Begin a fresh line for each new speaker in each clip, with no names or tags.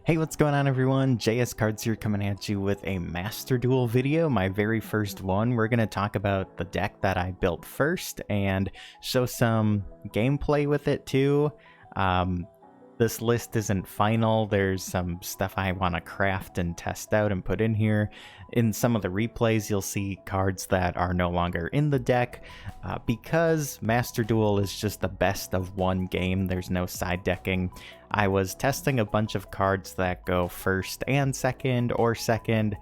Hey, what's going on everyone? JS Cards here coming at you with a Master Duel video, my very first one. We're going to talk about the deck that I built first and show some gameplay with it too. This list isn't final. There's some stuff I want to craft and test out and put in here. In some of the replays, you'll see cards that are no longer in the deck. Because Master Duel is just the best of one game, there's no side decking. I was testing a bunch of cards that go first and second, or second,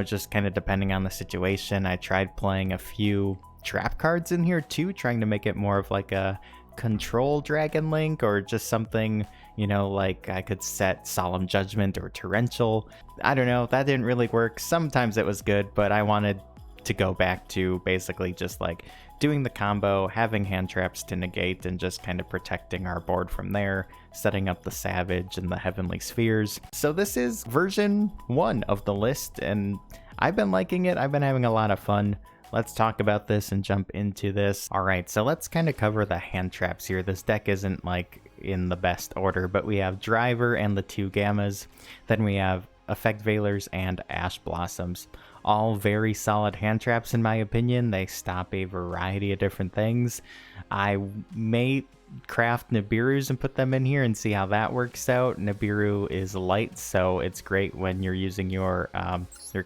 just kind of depending on the situation. I tried playing a few trap cards in here too, trying to make it more of like a control Dragon Link, or just something, like I could set Solemn Judgment or Torrential. I don't know, that didn't really work. Sometimes it was good, but I wanted to go back to basically just like doing the combo, having hand traps to negate, and just kind of protecting our board from there, setting up the Savage and the Heavenly Spheres. So this is version 1 of the list, and I've been liking it. I've been having a lot of fun. Let's talk about this and jump into this. Alright, so let's kind of cover the hand traps here. This deck isn't like in the best order, but we have Driver and the 2 Gammas. Then we have Effect Veilers and Ash Blossoms. All very solid hand traps in my opinion. They stop a variety of different things. I may craft Nibiru's and put them in here and see how that works out. Nibiru is light, so it's great when you're using your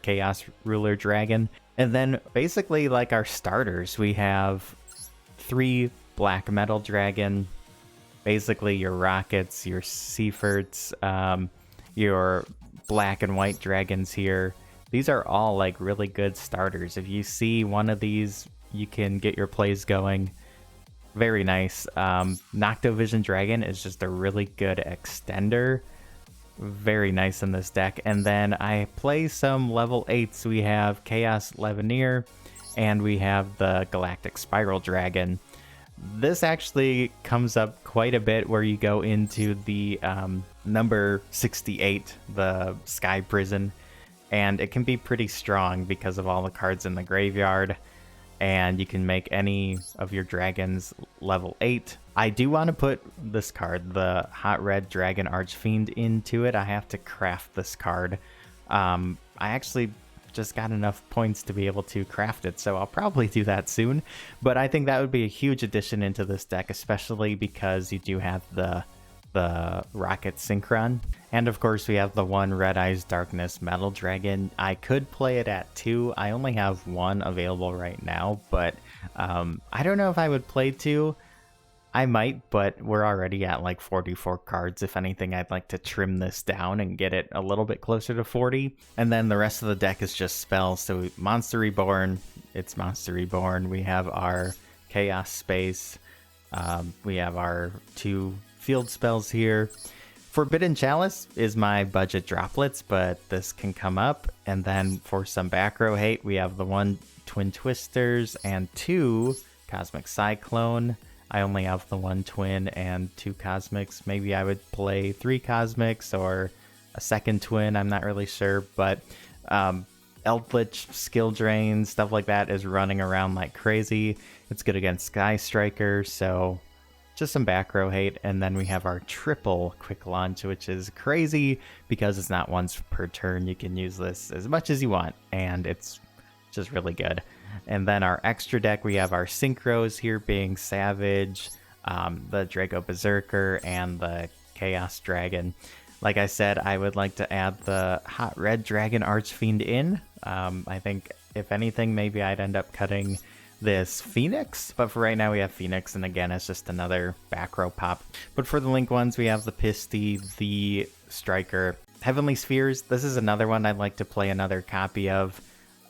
Chaos Ruler Dragon. And then basically like our starters, we have 3 Black Metal Dragon, basically your Rockets, your Seiferts, your Black and White Dragons here. These are all like really good starters. If you see one of these, you can get your plays going. Very nice. Noctovision Dragon is just a really good extender. Very nice in this deck. And then I play some level 8s. We have Chaos Levineer and we have the Galactic Spiral Dragon. This actually comes up quite a bit where you go into the number 68, the Sky Prison, and it can be pretty strong because of all the cards in the graveyard, and you can make any of your dragons level 8. I do want to put this card, the Hot Red Dragon Archfiend, into it. I have to craft this card. I actually just got enough points to be able to craft it, so I'll probably do that soon. But I think that would be a huge addition into this deck, especially because you do have the Rocket Synchron. And of course we have the 1 Red Eyes Darkness Metal Dragon. I could play it at 2. I only have 1 available right now, but I don't know if I would play 2. I might, but we're already at like 44 cards. If anything, I'd like to trim this down and get it a little bit closer to 40. And then the rest of the deck is just spells. So Monster Reborn, it's Monster Reborn. We have our Chaos Space. We have our 2 field spells here. Forbidden Chalice is my budget droplets, but this can come up. And then for some back row hate, we have the 1 Twin Twisters and 2 Cosmic Cyclone. I only have the 1 Twin and 2 Cosmics. Maybe I would play 3 Cosmics or a second Twin, I'm not really sure. But Eldritch, Skill Drain, stuff like that is running around like crazy. It's good against Sky Striker, so just some back row hate. And then we have our triple Quick Launch, which is crazy because it's not once per turn. You can use this as much as you want, and it's just really good. And then our extra deck, we have our Synchros here being Savage, the Draco Berserker, and the Chaos Dragon. Like I said, I would like to add the Hot Red Dragon Archfiend in. I think, if anything, maybe I'd end up cutting this Phoenix, but for right now we have Phoenix, and again it's just another back row pop. But for the link ones, we have the Pisty, the Striker, Heavenly Spheres. This is another one I'd like to play another copy of.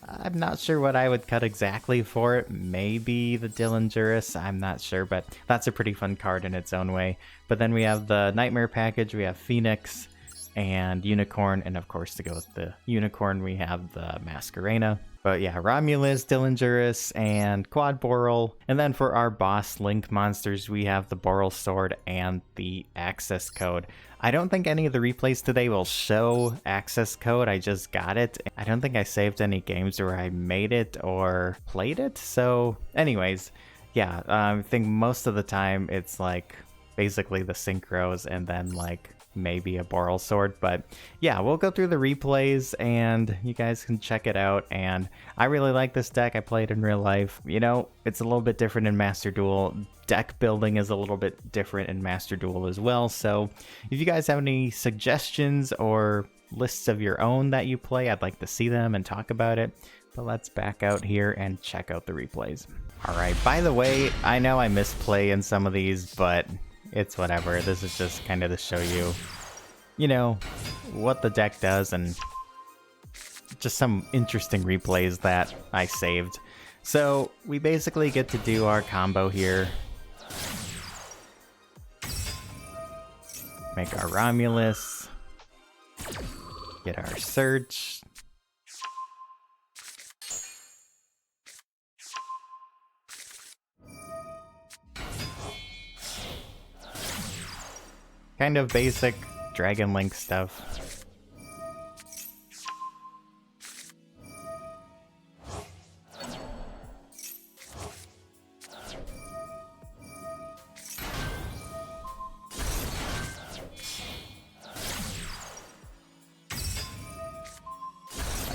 I'm not sure what I would cut exactly for it. Maybe the Dillingerus, I'm not sure, but that's a pretty fun card in its own way. But then we have the Nightmare package, we have Phoenix and Unicorn, and of course to go with the Unicorn we have the Masquerena. But yeah, Romulus, Dillingerus, and Quad Boral. And then for our boss link monsters, we have the Boral Sword and the Access Code. I don't think any of the replays today will show Access Code. I just got it. I don't think I saved any games where I made it or played it. So anyways, yeah, I think most of the time it's like basically the synchros and then like maybe a Boral Sword. But yeah, we'll go through the replays and you guys can check it out. And I really like this deck. I played in real life. You know, it's a little bit different in Master Duel. Deck building is a little bit different in Master Duel as well. So if you guys have any suggestions or lists of your own that you play, I'd like to see them and talk about it. But let's back out here and check out the replays. All right, by the way, I know I misplay in some of these, but it's whatever. This is just kind of to show you, you know, what the deck does and just some interesting replays that I saved. So we basically get to do our combo here. Make our Romulus. Get our Search. Kind of basic Dragon Link stuff.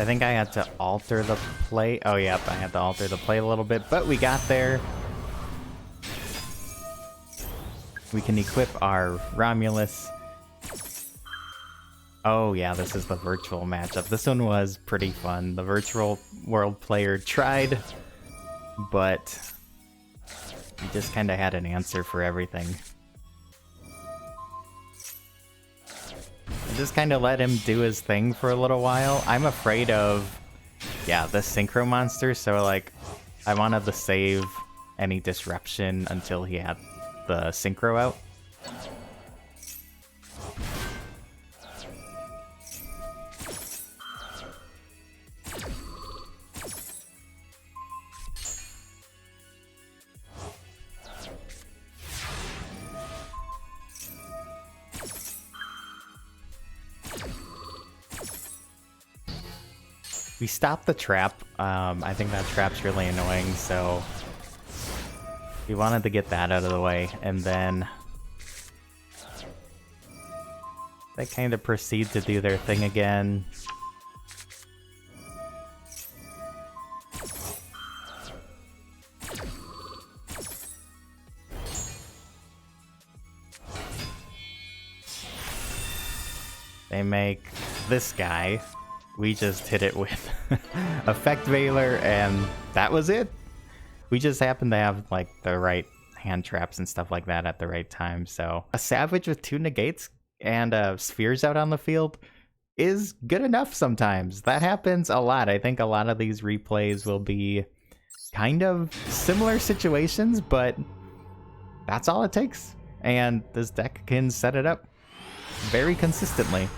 I think I had to alter the play. Oh, yep, I had to alter the play a little bit, but we got there. We can equip our Romulus. Oh yeah, this is the virtual matchup. This one was pretty fun. The virtual world player tried, but he just kind of had an answer for everything. I just kind of let him do his thing for a little while. I'm afraid of, yeah, the synchro monster, so like, I wanted to save any disruption until he had the synchro out. We stopped the trap. I think that trap's really annoying, so we wanted to get that out of the way, and then they kind of proceed to do their thing again. They make this guy. We just hit it with Effect Veiler, and that was it. We just happened to have like the right hand traps and stuff like that at the right time. So a Savage with 2 negates and spheres out on the field is good enough sometimes. That happens a lot. I think a lot of these replays will be kind of similar situations, but that's all it takes. And this deck can set it up very consistently.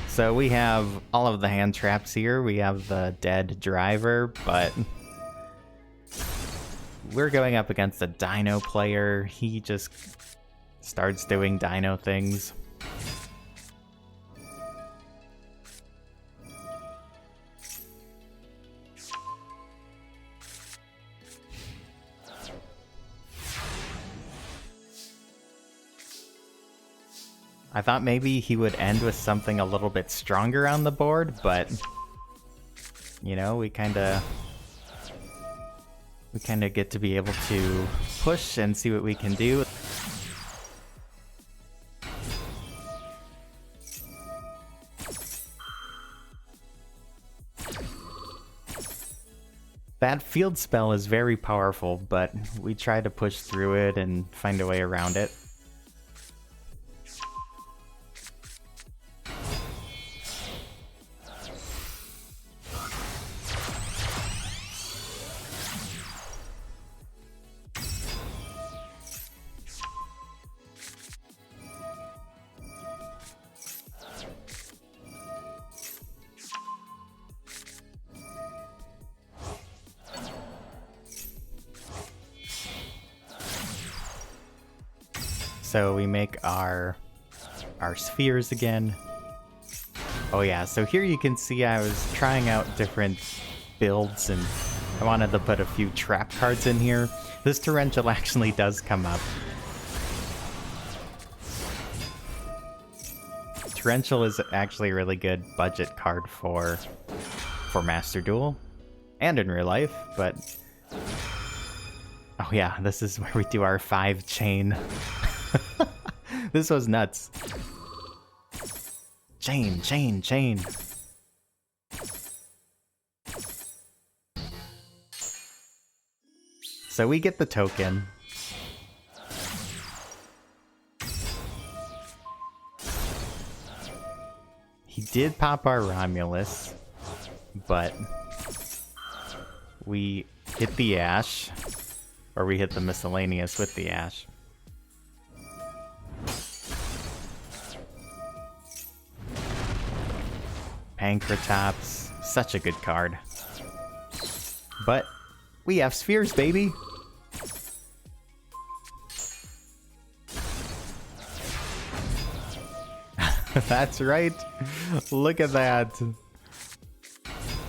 So we have all of the hand traps here. We have the dead driver, but we're going up against a Dino player. He just starts doing Dino things. I thought maybe he would end with something a little bit stronger on the board, but you know, we kind of get to be able to push and see what we can do. That field spell is very powerful, but we try to push through it and find a way around it. So we make our spheres again. Oh yeah, so here you can see I was trying out different builds and I wanted to put a few trap cards in here. This torrential actually does come up. Torrential is actually a really good budget card for Master Duel, and in real life, but... Oh yeah, this is where we do our 5 chain. This was nuts. Chain, chain, chain. So we get the token. He did pop our Romulus, but we hit the Ash, or we hit the Miscellaneous with the Ash. Pancratops, such a good card. But we have spheres, baby! That's right. Look at that.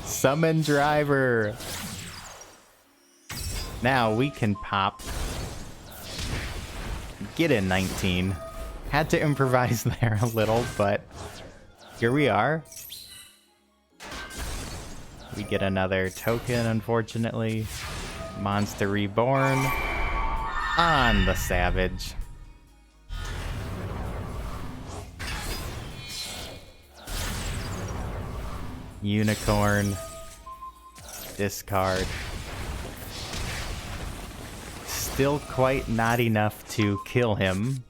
Summon Driver. Now we can pop. Get in 19. Had to improvise there a little, but here we are. We get another token, unfortunately. Monster Reborn on the Savage. Unicorn. Discard. Still quite not enough to kill him.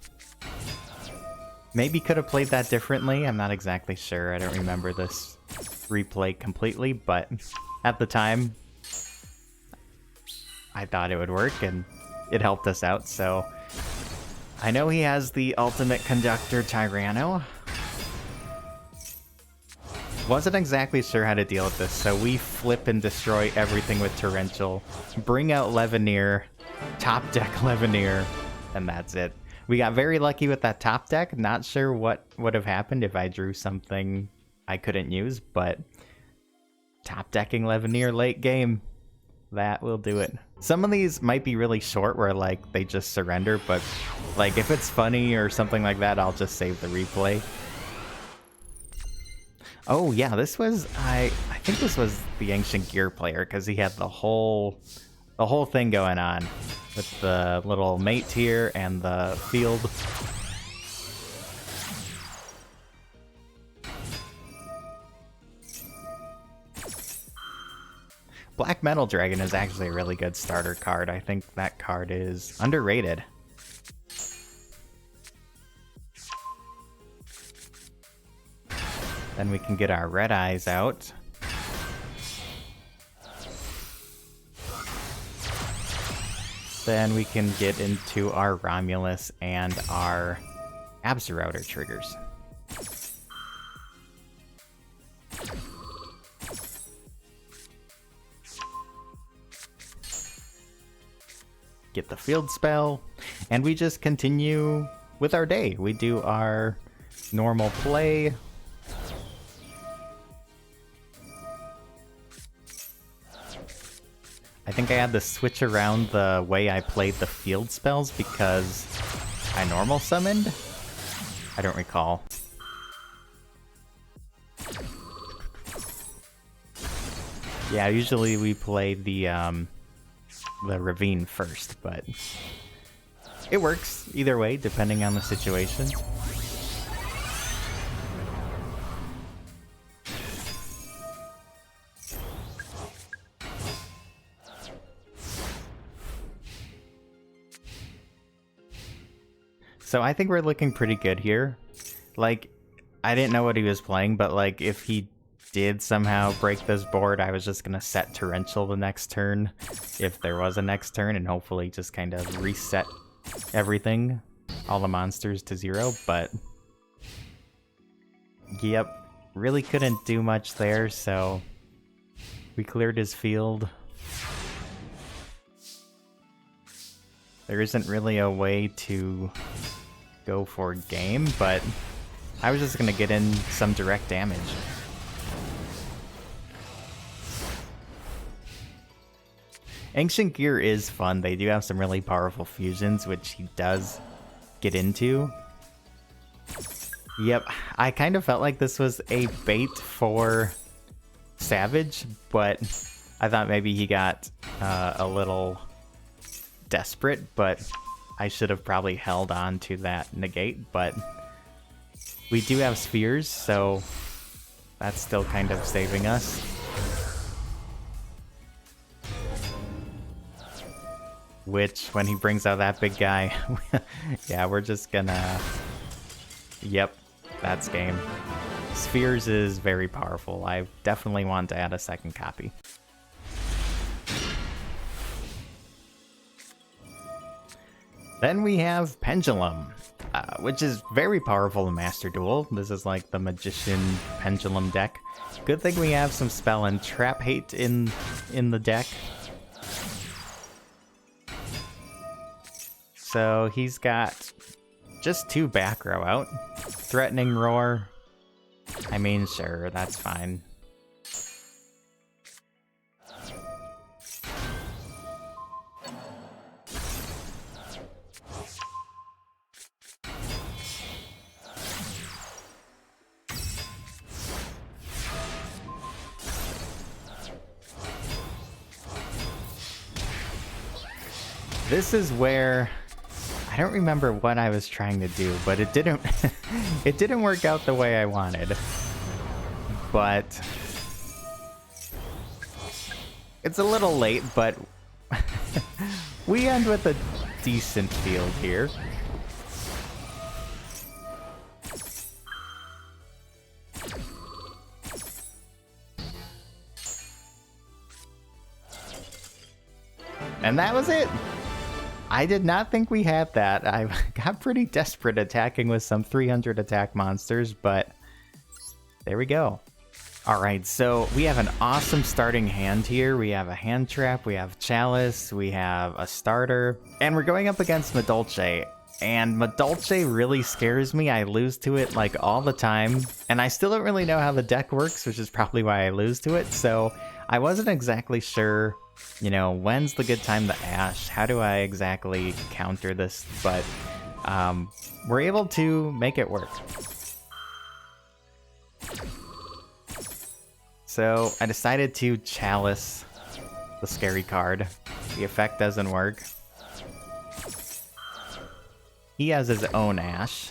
Maybe could have played that differently. I'm not exactly sure. I don't remember this replay completely, but at the time, I thought it would work and it helped us out, so I know he has the Ultimate Conductor Tyranno. Wasn't exactly sure how to deal with this, so we flip and destroy everything with Torrential, bring out Leveneer, top deck Leveneer, and that's it. We got very lucky with that top deck. Not sure what would have happened if I drew something I couldn't use, but top decking Leveneer late game, that will do it. Some of these might be really short where like they just surrender, but like if it's funny or something like that, I'll just save the replay. Oh yeah, this was, I think this was the Ancient Gear player, because he had the whole thing going on with the little mate here and the field. Black Metal Dragon is actually a really good starter card. I think that card is underrated. Then we can get our Red Eyes out. Then we can get into our Romulus and our Absorouter triggers. Get the field spell, and we just continue with our day. We do our normal play. I think I had to switch around the way I played the field spells because I normal summoned? I don't recall. Yeah, usually we play the Ravine first, but it works either way depending on the situation. So I think we're looking pretty good here. Like, I didn't know what he was playing, but like if he did somehow break this board, I was just gonna set Torrential the next turn, if there was a next turn, and hopefully just kind of reset everything, all the monsters to 0, but yep, really couldn't do much there, so we cleared his field. There isn't really a way to go for game, but I was just gonna get in some direct damage. Ancient Gear is fun. They do have some really powerful fusions, which he does get into. Yep, I kind of felt like this was a bait for Savage, but I thought maybe he got a little desperate, but I should have probably held on to that negate, but we do have spheres, so that's still kind of saving us. Which, when he brings out that big guy, yeah, we're just gonna... Yep, that's game. Spheres is very powerful. I definitely want to add a second copy. Then we have Pendulum, which is very powerful in Master Duel. This is like the Magician Pendulum deck. Good thing we have some Spell and Trap Hate in the deck. So he's got just 2 back row out. Threatening Roar. I mean, sure, that's fine. This is where I don't remember what I was trying to do, but it didn't it didn't work out the way I wanted. But it's a little late, but we end with a decent field here. And that was it. I did not think we had that. I got pretty desperate attacking with some 300 attack monsters, but there we go. Alright, so we have an awesome starting hand here. We have a hand trap, we have Chalice, we have a starter, and we're going up against Madolche. And Madolche really scares me. I lose to it like all the time, and I still don't really know how the deck works, which is probably why I lose to it. So I wasn't exactly sure, you know, when's the good time to Ash? How do I exactly counter this? But we're able to make it work. So I decided to Chalice the scary card. The effect doesn't work. He has his own Ash.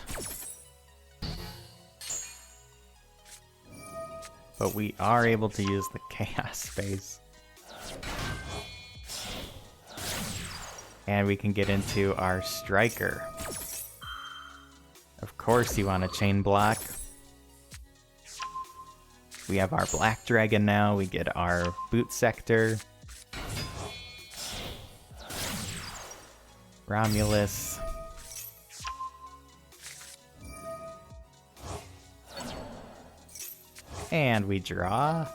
But we are able to use the Chaos Space. And we can get into our Striker. Of course you want to chain block. We have our Black Dragon now, we get our Boot Sector. Romulus. And we draw.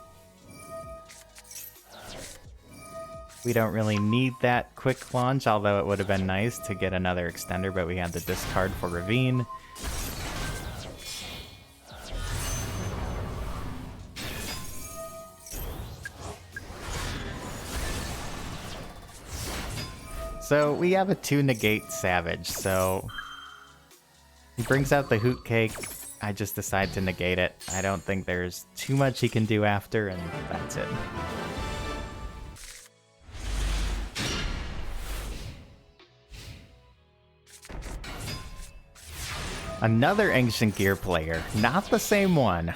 We don't really need that quick launch, although it would have been nice to get another extender, but we had the discard for Ravine. So we have a 2 negate Savage, so he brings out the Hoot Cake. I just decide to negate it. I don't think there's too much he can do after, and that's it. Another Ancient Gear player, not the same one.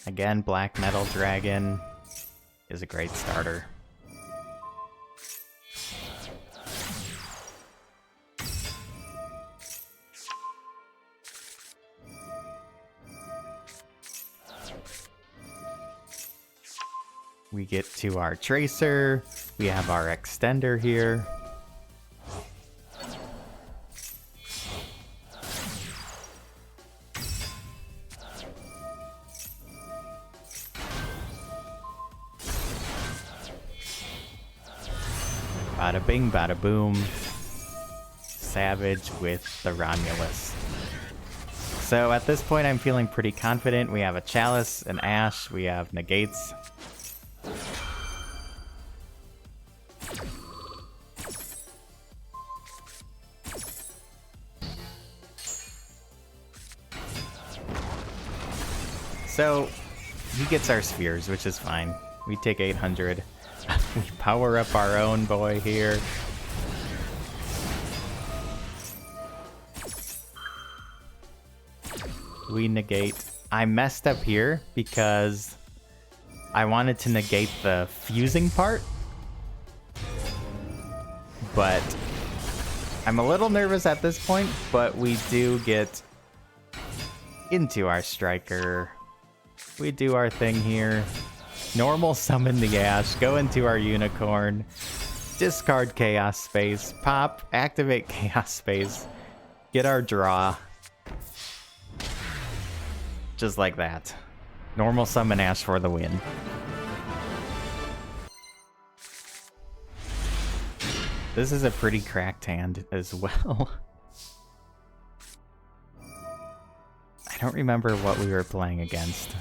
Again, Black Metal Dragon is a great starter. We get to our Tracer, we have our Extender here. Bada bing, bada boom. Savage with the Romulus. So at this point, I'm feeling pretty confident. We have a Chalice, an Ash, we have Negates. So he gets our spheres, which is fine. We take 800. We power up our own boy here. We negate. I messed up here because I wanted to negate the fusing part, but I'm a little nervous at this point, but we do get into our striker. We do our thing here. Normal summon the Ash, go into our unicorn, discard Chaos Space, pop, activate Chaos Space, get our draw. Just like that. Normal summon Ash for the win. This is a pretty cracked hand as well. I don't remember what we were playing against.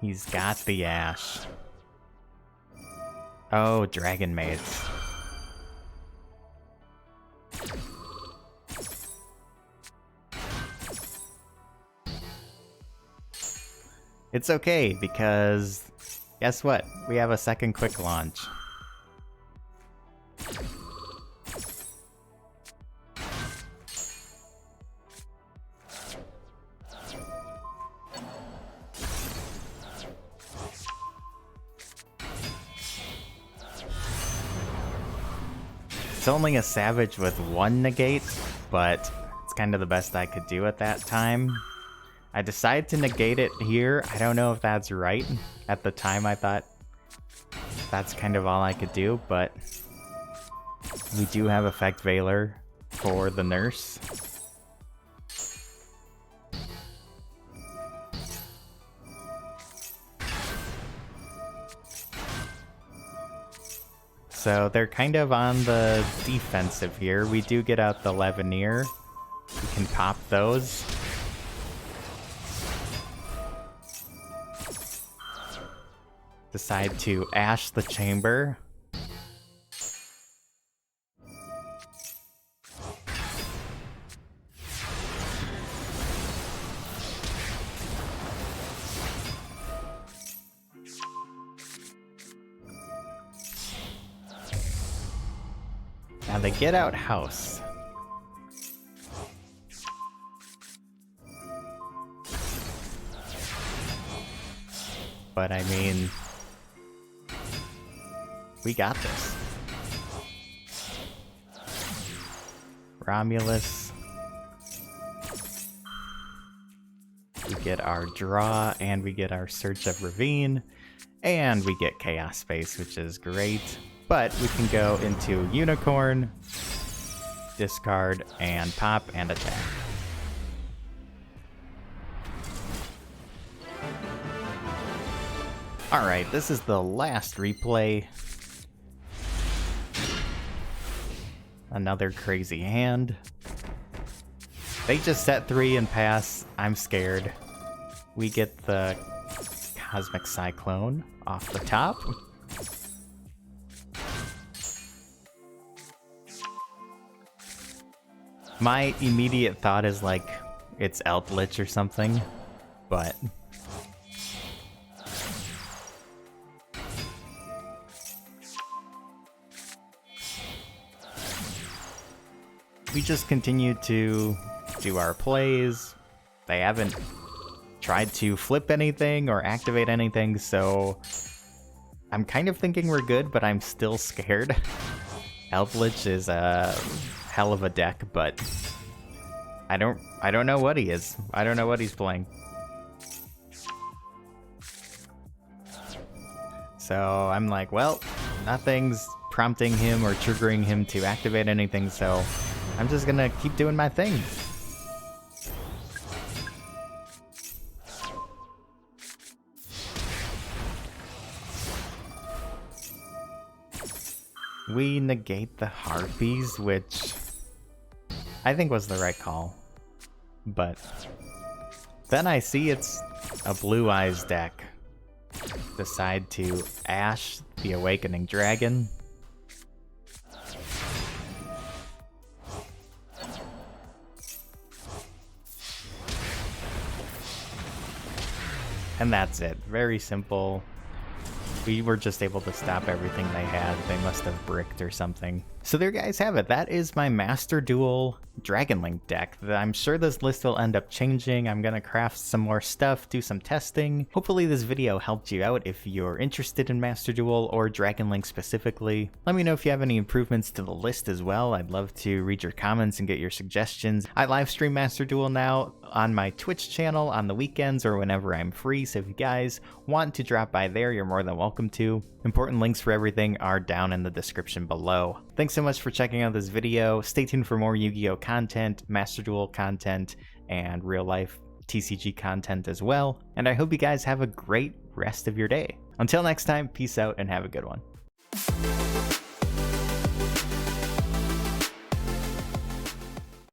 He's got the Ash. Oh, Dragon Maids. It's okay, because guess what? We have a second quick launch. It's only a Savage with 1 negate, but it's kind of the best I could do at that time. I decided to negate it here. I don't know if that's right. At the time I thought that's kind of all I could do, but we do have Effect Veiler for the Nurse. So they're kind of on the defensive here. We do get out the Levineer. We can pop those. Decide to Ash the Chamber. Now they get out House. But I mean, we got this. Romulus. We get our draw, and we get our Search of Ravine, and we get Chaos Space, which is great. But we can go into Unicorn, discard, and pop, and attack. Alright, this is the last replay. Another crazy hand. They just set 3 and pass. I'm scared. We get the Cosmic Cyclone off the top. My immediate thought is like, it's Eldritch or something, but we just continue to do our plays. They haven't tried to flip anything or activate anything, so I'm kind of thinking we're good, but I'm still scared. Eldritch is a hell of a deck, but I don't know what he is. I don't know what he's playing. So I'm like, well, nothing's prompting him or triggering him to activate anything, so I'm just gonna keep doing my thing. we negate the Harpies, which I think was the right call. But then I see it's a Blue Eyes deck. Decide to Ash the Awakening Dragon. And that's it. Very simple. We were just able to stop everything they had. They must have bricked or something. So there you guys have it. That is my Master Duel Dragon Link deck. I'm sure this list will end up changing. I'm gonna craft some more stuff, do some testing. Hopefully this video helped you out if you're interested in Master Duel or Dragon Link specifically. Let me know if you have any improvements to the list as well. I'd love to read your comments and get your suggestions. I live stream Master Duel now on my Twitch channel on the weekends or whenever I'm free, so if you guys want to drop by there, you're more than welcome to. Important links for everything are down in the description below. Thanks so much for checking out this video. Stay tuned for more Yu-Gi-Oh content, Master Duel content, and real life TCG content as well. And I hope you guys have a great rest of your day. Until next time, peace out and have a good one.